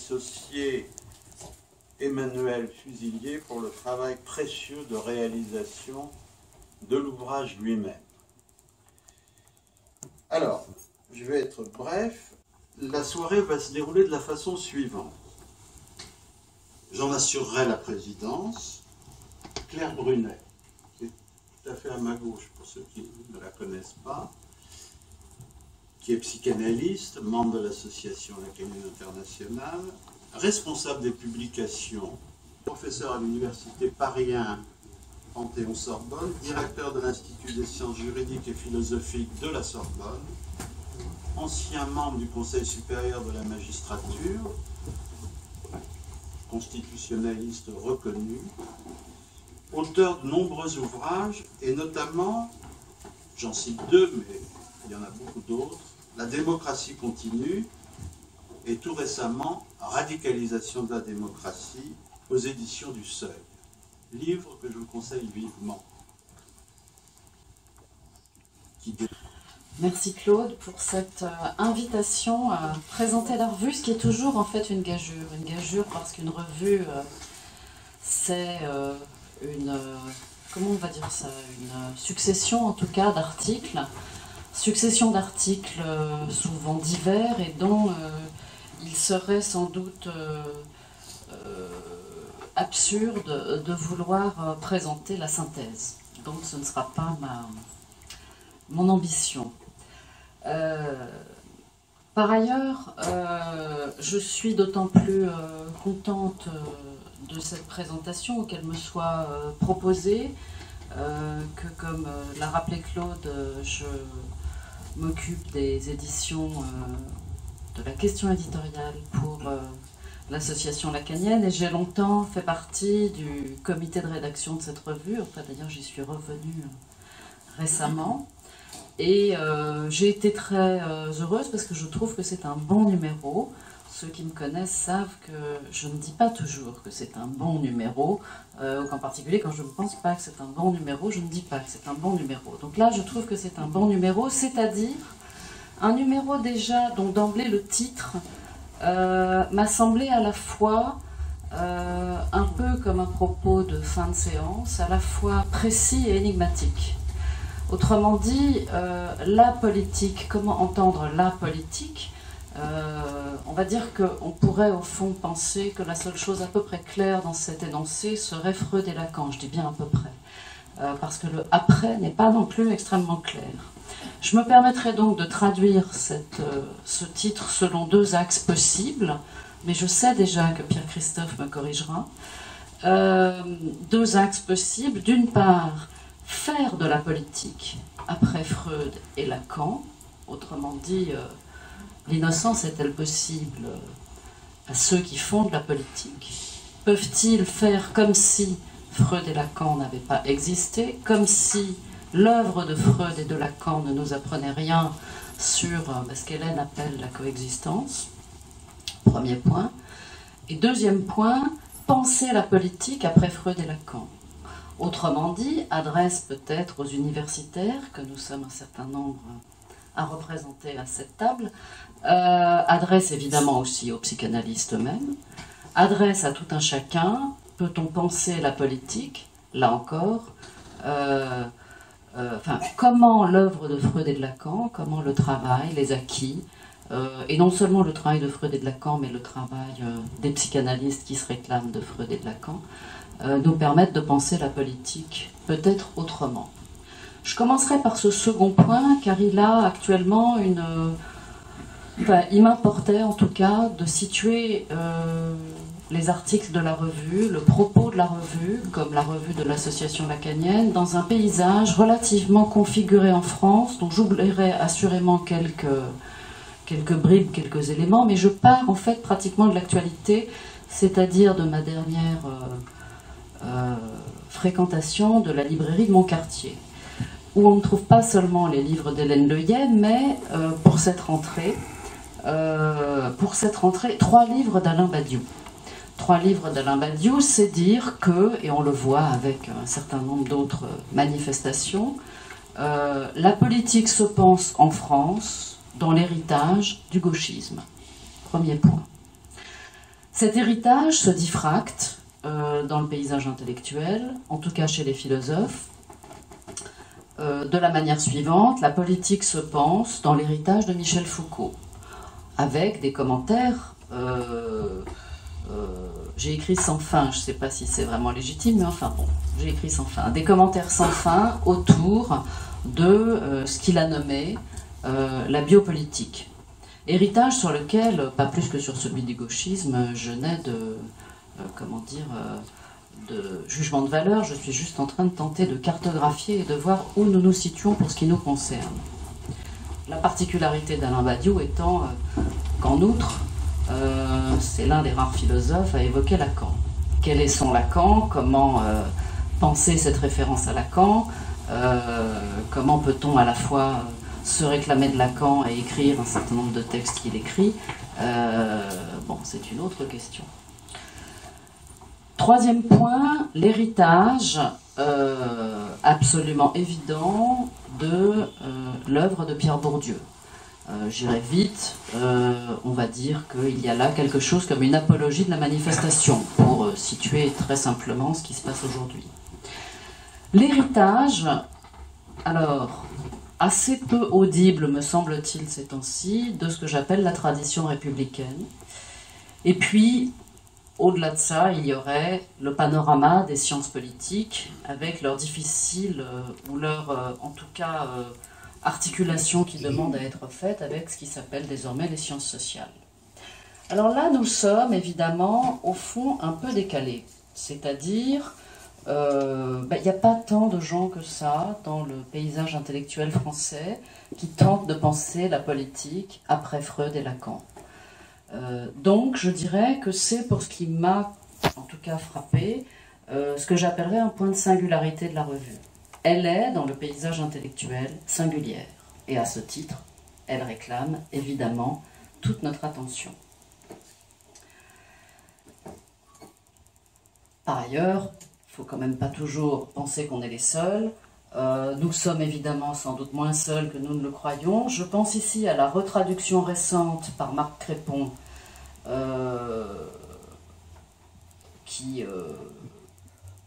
associer Emmanuel Fusilier pour le travail précieux de réalisation de l'ouvrage lui-même. Alors, je vais être bref. La soirée va se dérouler de la façon suivante. J'en assurerai la présidence. Claire Brunet, qui est tout à fait à ma gauche pour ceux qui ne la connaissent pas, qui est psychanalyste, membre de l'association Lacanienne Internationale, responsable des publications, professeur à l'université Paris 1 Panthéon-Sorbonne, directeur de l'Institut des sciences juridiques et philosophiques de la Sorbonne, ancien membre du Conseil supérieur de la magistrature, constitutionnaliste reconnu, auteur de nombreux ouvrages, et notamment, j'en cite deux, mais il y en a beaucoup d'autres, La démocratie continue, et tout récemment, Radicalisation de la démocratie, aux éditions du Seuil. Livre que je vous conseille vivement. Merci Claude pour cette invitation à présenter la revue, ce qui est toujours en fait une gageure. Une gageure parce qu'une revue, c'est comment on va dire ça, une succession en tout cas d'articles. Succession d'articles souvent divers et dont il serait sans doute absurde de vouloir présenter la synthèse. Donc ce ne sera pas mon ambition. Par ailleurs, je suis d'autant plus contente de cette présentation qu'elle me soit proposée que, comme l'a rappelé Claude, je m'occupe des éditions de la question éditoriale pour l'association lacanienne et j'ai longtemps fait partie du comité de rédaction de cette revue. Enfin, d'ailleurs, j'y suis revenue récemment. Et j'ai été très heureuse parce que je trouve que c'est un bon numéro. Ceux qui me connaissent savent que je ne dis pas toujours que c'est un bon numéro. En particulier, quand je ne pense pas que c'est un bon numéro, je ne dis pas que c'est un bon numéro. Donc là, je trouve que c'est un bon numéro, c'est-à-dire un numéro déjà dont d'emblée le titre m'a semblé à la fois un peu comme un propos de fin de séance, à la fois précis et énigmatique. Autrement dit, la politique, comment entendre la politique, on va dire qu'on pourrait au fond penser que la seule chose à peu près claire dans cet énoncé serait Freud et Lacan, je dis bien à peu près, parce que le après n'est pas non plus extrêmement clair. Je me permettrai donc de traduire ce titre selon deux axes possibles, mais je sais déjà que Pierre-Christophe me corrigera. Deux axes possibles, d'une part, faire de la politique après Freud et Lacan, autrement dit, l'innocence est-elle possible à ceux qui font de la politique? Peuvent-ils faire comme si Freud et Lacan n'avaient pas existé, comme si l'œuvre de Freud et de Lacan ne nous apprenait rien sur ce qu'Hélène appelle la coexistence? Premier point. Et deuxième point, penser la politique après Freud et Lacan. Autrement dit, adresse peut-être aux universitaires, que nous sommes un certain nombre à représenter à cette table, adresse évidemment aussi aux psychanalystes eux-mêmes, adresse à tout un chacun, peut-on penser la politique, là encore, comment l'œuvre de Freud et de Lacan, comment le travail, les acquis, et non seulement le travail de Freud et de Lacan, mais le travail des psychanalystes qui se réclament de Freud et de Lacan, nous permettent de penser la politique peut-être autrement. Je commencerai par ce second point, car il a actuellement il m'importait en tout cas de situer les articles de la revue, le propos de la revue, comme la revue de l'association lacanienne, dans un paysage relativement configuré en France, dont j'oublierai assurément quelques bribes, quelques éléments, mais je pars en fait pratiquement de l'actualité, c'est-à-dire de ma dernière fréquentation de la librairie de mon quartier, où on ne trouve pas seulement les livres d'Hélène Leyet, mais pour cette rentrée, 3 livres d'Alain Badiou. 3 livres d'Alain Badiou, c'est dire que, et on le voit avec un certain nombre d'autres manifestations, la politique se pense en France dans l'héritage du gauchisme. Premier point. Cet héritage se diffracte dans le paysage intellectuel, en tout cas chez les philosophes, de la manière suivante: la politique se pense dans l'héritage de Michel Foucault, avec des commentaires, j'ai écrit sans fin, je ne sais pas si c'est vraiment légitime, mais enfin bon, j'ai écrit sans fin, des commentaires sans fin autour de ce qu'il a nommé la biopolitique. Héritage sur lequel, pas plus que sur celui du gauchisme, je n'ai de, de jugement de valeur. Je suis juste en train de tenter de cartographier et de voir où nous nous situons pour ce qui nous concerne. La particularité d'Alain Badiou étant qu'en outre, c'est l'un des rares philosophes à évoquer Lacan. Quel est son Lacan? Comment penser cette référence à Lacan? Comment peut-on à la fois se réclamer de Lacan et écrire un certain nombre de textes qu'il écrit? Bon, c'est une autre question. Troisième point, l'héritage absolument évident de l'œuvre de Pierre Bourdieu. J'irai vite, on va dire qu'il y a là quelque chose comme une apologie de la manifestation, pour situer très simplement ce qui se passe aujourd'hui. L'héritage, alors, assez peu audible, me semble-t-il, ces temps-ci, de ce que j'appelle la tradition républicaine. Et puis, au-delà de ça, il y aurait le panorama des sciences politiques, avec leur difficile, ou leur, en tout cas, articulation qui demande à être faite avec ce qui s'appelle désormais les sciences sociales. Alors là, nous sommes évidemment, au fond, un peu décalés. C'est-à-dire, il n'y a pas tant de gens que ça dans le paysage intellectuel français qui tentent de penser la politique après Freud et Lacan. Donc, je dirais que c'est pour ce qui m'a, en tout cas, frappé, ce que j'appellerais un point de singularité de la revue. Elle est, dans le paysage intellectuel, singulière. Et à ce titre, elle réclame, évidemment, toute notre attention. Par ailleurs, il ne faut quand même pas toujours penser qu'on est les seuls. Nous sommes évidemment sans doute moins seuls que nous ne le croyons. Je pense ici à la retraduction récente par Marc Crépon, qui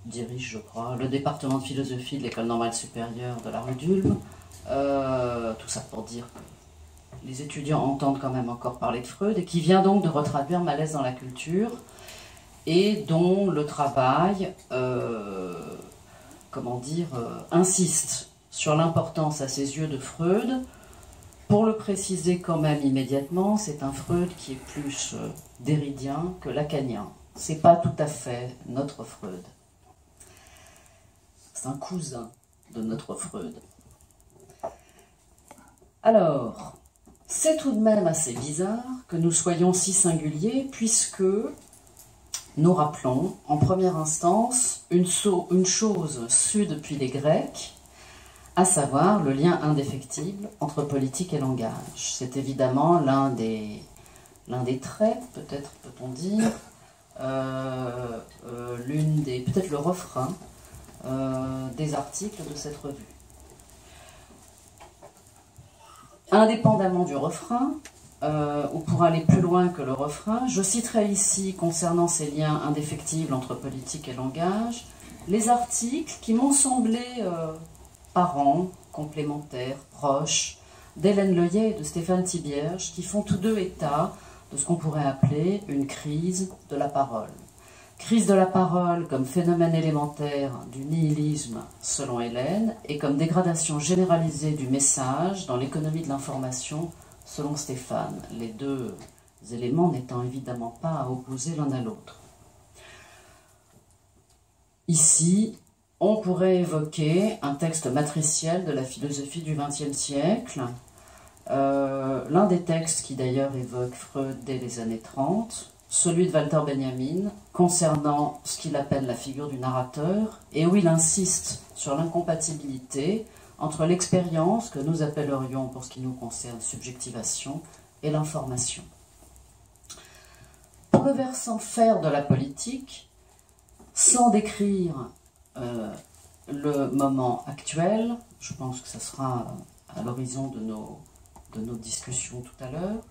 dirige, je crois, le département de philosophie de l'École normale supérieure de la rue d'Ulm. Tout ça pour dire que les étudiants entendent quand même encore parler de Freud, et qui vient donc de retraduire Malaise dans la culture, et dont le travail, insiste sur l'importance à ses yeux de Freud. Pour le préciser quand même immédiatement, c'est un Freud qui est plus derridien que lacanien. C'est pas tout à fait notre Freud. C'est un cousin de notre Freud. Alors, c'est tout de même assez bizarre que nous soyons si singuliers, puisque nous rappelons, en première instance, une chose sue depuis les Grecs, à savoir le lien indéfectible entre politique et langage. C'est évidemment l'un des traits, peut-être peut-on dire, peut-être le refrain des articles de cette revue. Indépendamment du refrain, ou pour aller plus loin que le refrain, je citerai ici, concernant ces liens indéfectibles entre politique et langage, les articles qui m'ont semblé parents, complémentaires, proches, d'Hélène Leuillet et de Stéphane Thibierge, qui font tous deux état de ce qu'on pourrait appeler une crise de la parole. Crise de la parole comme phénomène élémentaire du nihilisme, selon Hélène, et comme dégradation généralisée du message dans l'économie de l'information, selon Stéphane, les deux éléments n'étant évidemment pas à opposer l'un à l'autre. Ici, on pourrait évoquer un texte matriciel de la philosophie du XXe siècle, l'un des textes qui d'ailleurs évoque Freud dès les années 30, celui de Walter Benjamin, concernant ce qu'il appelle la figure du narrateur, et où il insiste sur l'incompatibilité entre l'expérience que nous appellerions, pour ce qui nous concerne, subjectivation, et l'information. Pour le versant faire de la politique, sans décrire le moment actuel, je pense que ce sera à l'horizon de nos discussions tout à l'heure,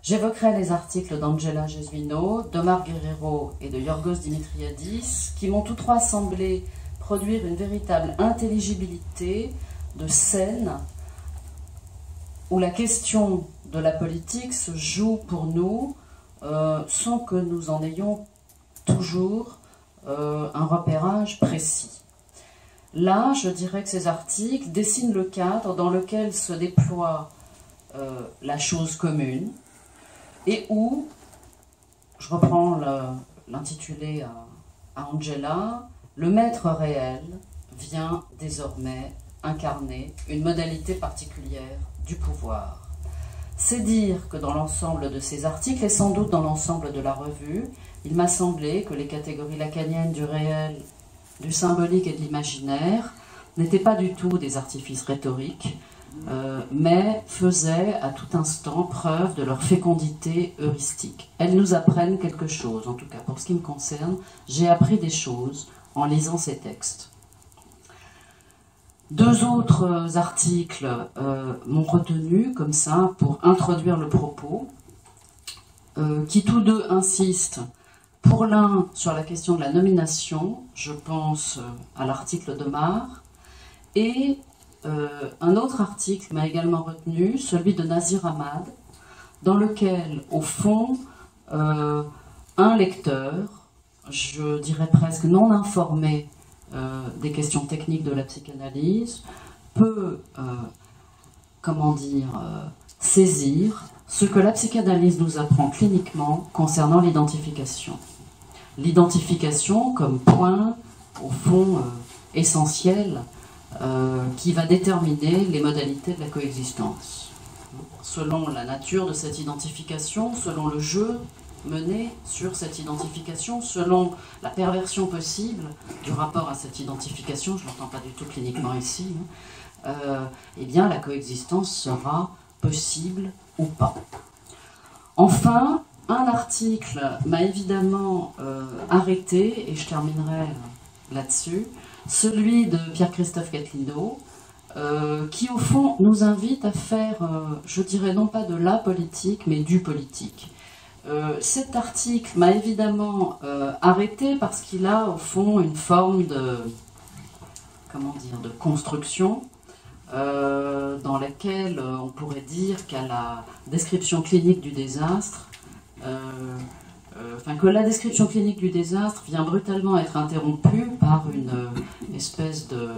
J'évoquerai les articles d'Angela Gesuino, d'Omar Guerrero et de Yorgos Dimitriadis, qui m'ont tous trois semblé produire une véritable intelligibilité de scène où la question de la politique se joue pour nous sans que nous en ayons toujours un repérage précis. Là, je dirais que ces articles dessinent le cadre dans lequel se déploie la chose commune et où, je reprends l'intitulé à Angela, le maître réel vient désormais incarner une modalité particulière du pouvoir. C'est dire que dans l'ensemble de ces articles, et sans doute dans l'ensemble de la revue, il m'a semblé que les catégories lacaniennes du réel, du symbolique et de l'imaginaire n'étaient pas du tout des artifices rhétoriques, mais faisaient à tout instant preuve de leur fécondité heuristique. Elles nous apprennent quelque chose, en tout cas pour ce qui me concerne, j'ai appris des choses en lisant ces textes. Deux autres articles m'ont retenu comme ça pour introduire le propos, qui tous deux insistent, pour l'un sur la question de la nomination, je pense à l'article d'Omar, et un autre article m'a également retenu, celui de Nazir Ahmad, dans lequel, au fond, un lecteur, je dirais presque non informé des questions techniques de la psychanalyse, peut, saisir ce que la psychanalyse nous apprend cliniquement concernant l'identification. L'identification comme point, au fond, essentiel, qui va déterminer les modalités de la coexistence. Selon la nature de cette identification, selon le jeu mené sur cette identification, selon la perversion possible du rapport à cette identification, je ne l'entends pas du tout cliniquement ici, eh bien la coexistence sera possible ou pas. Enfin, un article m'a évidemment arrêté, et je terminerai là-dessus, celui de Pierre-Christophe Catlino, qui au fond nous invite à faire, je dirais non pas de la politique, mais du politique. Cet article m'a évidemment arrêté parce qu'il a au fond une forme de, de construction dans laquelle on pourrait dire qu'à la description clinique du désastre, que la description clinique du désastre vient brutalement être interrompue par une espèce de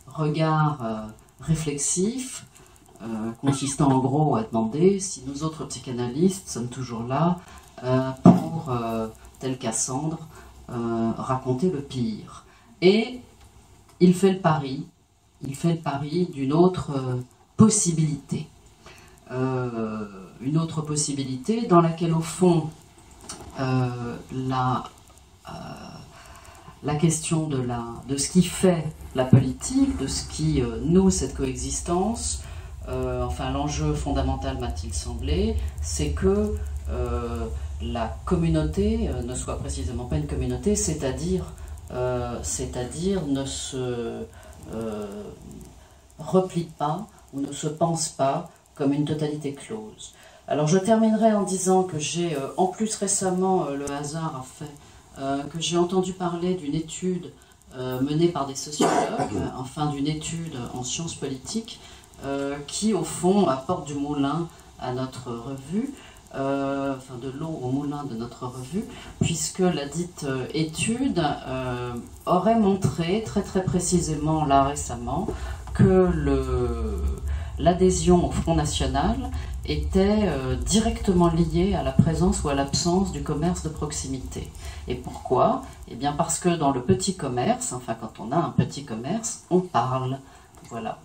regard réflexif consistant en gros à demander si nous autres psychanalystes sommes toujours là pour, tel Cassandre, raconter le pire. Et il fait le pari d'une autre possibilité. Une autre possibilité dans laquelle, au fond, la question de ce qui fait la politique, de ce qui noue cette coexistence, l'enjeu fondamental, m'a-t-il semblé, c'est que la communauté ne soit précisément pas une communauté, c'est-à-dire ne se replie pas ou ne se pense pas comme une totalité close. Alors je terminerai en disant que j'ai, en plus récemment, le hasard a fait que j'ai entendu parler d'une étude menée par des sociologues, d'une étude en sciences politiques, qui au fond apporte du moulin à notre revue, de l'eau au moulin de notre revue, puisque la dite étude aurait montré très très précisément là récemment que l'adhésion au Front National était directement liée à la présence ou à l'absence du commerce de proximité. Et pourquoi? Eh bien parce que dans le petit commerce, quand on a un petit commerce, on parle. Voilà.